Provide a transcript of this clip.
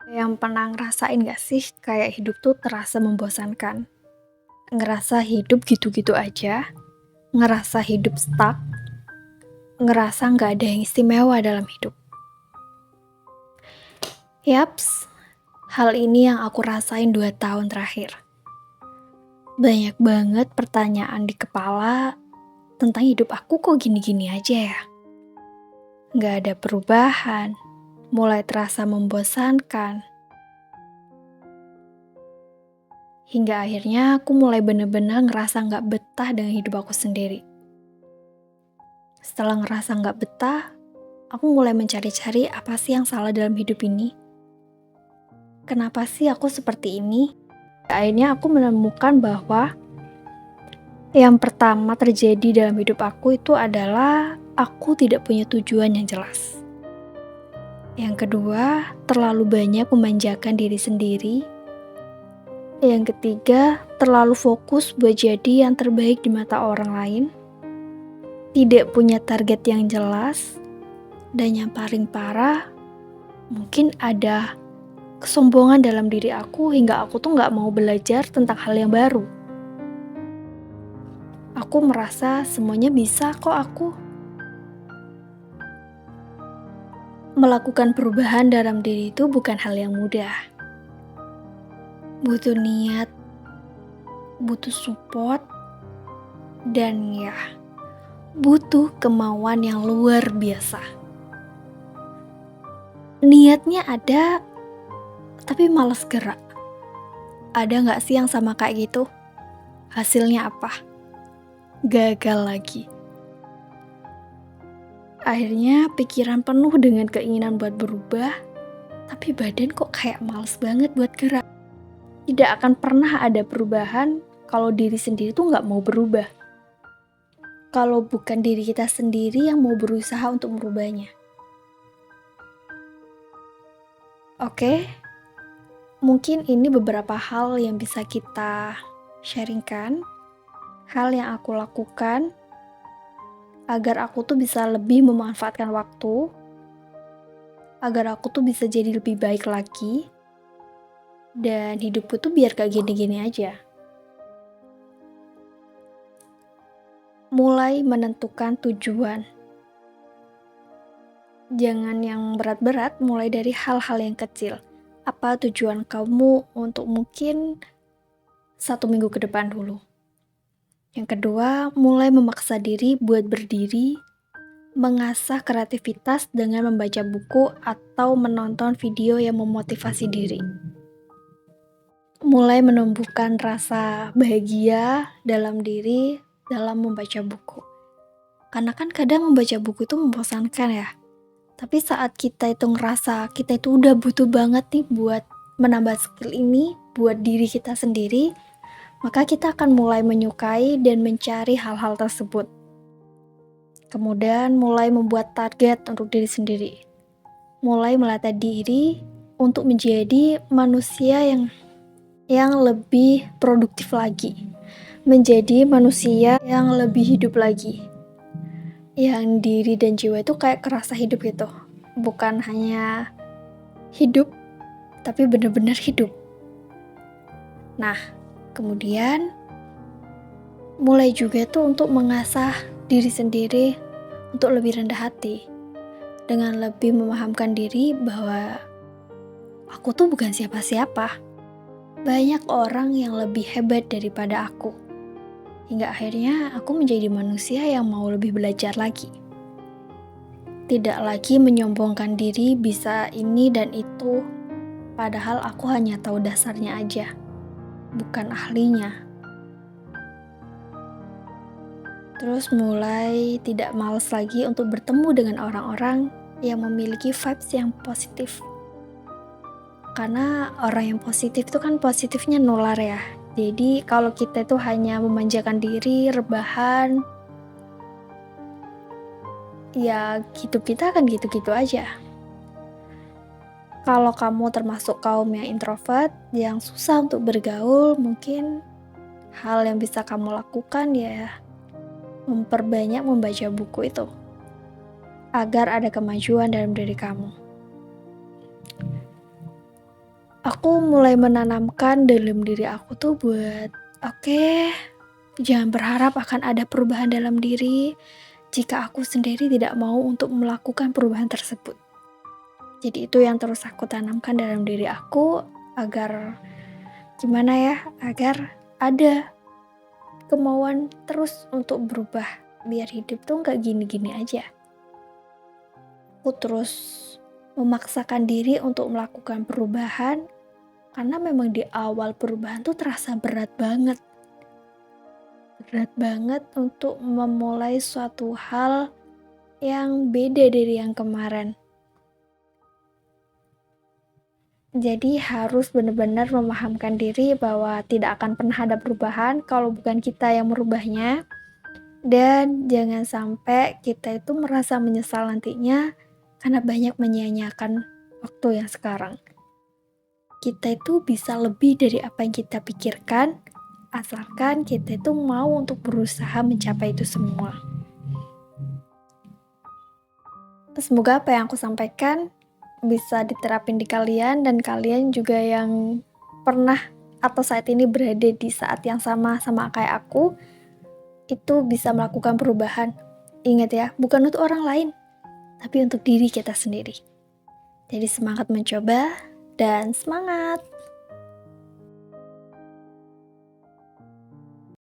Yang pernah ngerasain gak sih kayak hidup tuh terasa membosankan? Ngerasa hidup gitu-gitu aja, ngerasa hidup stuck, ngerasa gak ada yang istimewa dalam hidup. Yaps, hal ini yang aku rasain 2 tahun terakhir. Banyak banget pertanyaan di kepala tentang hidup aku kok gini-gini aja ya. Gak ada perubahan, mulai terasa membosankan. Hingga akhirnya aku mulai bener-bener ngerasa gak betah dengan hidup aku sendiri. Setelah ngerasa gak betah, aku mulai mencari-cari apa sih yang salah dalam hidup ini. Kenapa sih aku seperti ini? Akhirnya aku menemukan bahwa yang pertama terjadi dalam hidup aku itu adalah aku tidak punya tujuan yang jelas. Yang kedua, terlalu banyak memanjakan diri sendiri. Yang ketiga, terlalu fokus buat jadi yang terbaik di mata orang lain. Tidak punya target yang jelas. Dan yang paling parah, mungkin ada kesombongan dalam diri aku hingga aku tuh gak mau belajar tentang hal yang baru. Aku merasa semuanya bisa kok aku. Melakukan perubahan dalam diri itu bukan hal yang mudah. Butuh niat, butuh support, dan ya, butuh kemauan yang luar biasa. Niatnya ada, tapi malas gerak. Ada gak sih yang sama kayak gitu? Hasilnya apa? Gagal lagi. Akhirnya pikiran penuh dengan keinginan buat berubah, tapi badan kok kayak males banget buat gerak. Tidak akan pernah ada perubahan kalau diri sendiri tuh gak mau berubah. Kalau bukan diri kita sendiri yang mau berusaha untuk merubahnya. Oke, mungkin ini beberapa hal yang bisa kita sharingkan. Hal yang aku lakukan agar aku tuh bisa lebih memanfaatkan waktu, agar aku tuh bisa jadi lebih baik lagi, dan hidupku tuh biar gak gini-gini aja. Mulai menentukan tujuan. Jangan yang berat-berat, mulai dari hal-hal yang kecil. Apa tujuan kamu untuk mungkin 1 minggu ke depan dulu. Yang kedua, mulai memaksa diri buat berdiri, mengasah kreativitas dengan membaca buku atau menonton video yang memotivasi diri. Mulai menumbuhkan rasa bahagia dalam diri dalam membaca buku. Karena kan kadang membaca buku itu membosankan ya. Tapi saat kita itu ngerasa kita itu udah butuh banget nih buat menambah skill ini, buat diri kita sendiri, maka kita akan mulai menyukai dan mencari hal-hal tersebut. Kemudian mulai membuat target untuk diri sendiri. Mulai melatih diri untuk menjadi manusia yang lebih produktif lagi. Menjadi manusia yang lebih hidup lagi. Yang diri dan jiwa itu kayak kerasa hidup gitu. Bukan hanya hidup, tapi benar-benar hidup. Nah, kemudian mulai juga tuh untuk mengasah diri sendiri untuk lebih rendah hati. Dengan lebih memahamkan diri bahwa aku tuh bukan siapa-siapa. Banyak orang yang lebih hebat daripada aku. Hingga akhirnya aku menjadi manusia yang mau lebih belajar lagi. Tidak lagi menyombongkan diri bisa ini dan itu. Padahal aku hanya tahu dasarnya aja. Bukan ahlinya. Terus mulai tidak malas lagi untuk bertemu dengan orang-orang yang memiliki vibes yang positif. Karena orang yang positif itu kan positifnya nular ya. Jadi kalau kita itu hanya memanjakan diri, rebahan, ya hidup kita akan gitu-gitu aja. Kalau kamu termasuk kaum yang introvert, yang susah untuk bergaul, mungkin hal yang bisa kamu lakukan ya memperbanyak membaca buku itu. Agar ada kemajuan dalam diri kamu. aku mulai menanamkan dalam diri aku tuh buat, oke, jangan berharap akan ada perubahan dalam diri jika aku sendiri tidak mau untuk melakukan perubahan tersebut. Jadi itu yang terus aku tanamkan dalam diri aku agar gimana ya, agar ada kemauan terus untuk berubah biar hidup tuh nggak gini-gini aja. Aku terus memaksakan diri untuk melakukan perubahan karena memang di awal perubahan tuh terasa berat banget. Berat banget untuk memulai suatu hal yang beda dari yang kemarin. Jadi harus benar-benar memahamkan diri bahwa tidak akan pernah ada perubahan kalau bukan kita yang merubahnya. Dan jangan sampai kita itu merasa menyesal nantinya karena banyak menyia-nyiakan waktu yang sekarang. Kita itu bisa lebih dari apa yang kita pikirkan, asalkan kita itu mau untuk berusaha mencapai itu semua. Semoga apa yang aku sampaikan bisa diterapin di kalian dan kalian juga yang pernah atau saat ini berada di saat yang sama kayak aku itu bisa melakukan perubahan. Ingat ya, bukan untuk orang lain, tapi untuk diri kita sendiri. Jadi semangat mencoba dan semangat!